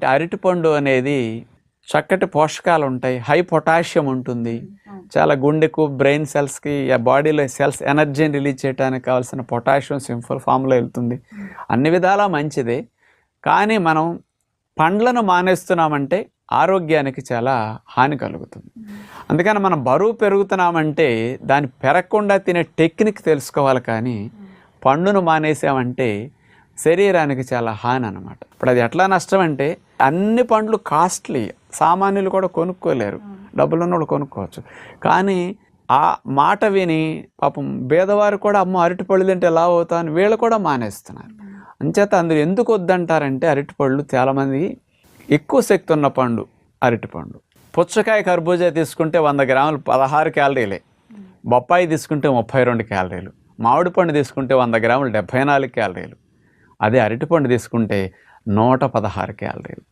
అరటిపండు అనేది చక్కటి పోషకాలు ఉంటాయి, హై పొటాషియం ఉంటుంది. చాలా గుండెకు, బ్రెయిన్ సెల్స్కి, బాడీలో సెల్స్ ఎనర్జీని రిలీజ్ చేయడానికి కావాల్సిన పొటాషియం సింపుల్ ఫామ్లో వెళ్తుంది. అన్ని విధాలా మంచిదే. కానీ మనం పండ్లను మానేస్తున్నామంటే ఆరోగ్యానికి చాలా హాని కలుగుతుంది. అందుకని మనం బరువు పెరుగుతున్నామంటే దాన్ని పెరగకుండా తినే టెక్నిక్ తెలుసుకోవాలి. కానీ పండును మానేసామంటే శరీరానికి చాలా హాని అన్నమాట. ఇప్పుడు అది ఎట్లా నష్టం అంటే, అన్ని పండ్లు కాస్ట్లీ, సామాన్యులు కూడా కొనుక్కోలేరు, డబ్బులున్న వాళ్ళు కొనుక్కోవచ్చు. కానీ ఆ మాట విని పాపం పేదవారు కూడా అమ్మ అరటిపళ్ళు తింటే ఎలా అవుతా అని వీళ్ళు కూడా మానేస్తున్నారు. అంచేత అందులో ఎందుకు వద్దంటారంటే, అరటిపళ్ళు చాలామంది ఎక్కువ శక్తి ఉన్న పండు అరటిపండు. పుచ్చకాయ, కర్బూజా తీసుకుంటే 100 గ్రాములు 16 క్యాలరీలే, బొప్పాయి తీసుకుంటే 32 క్యాలరీలు, మామిడి పండు తీసుకుంటే 100 గ్రాములు 74 క్యాలరీలు. అదే అరటిపండు తీసుకుంటే 116 క్యాలరీలు.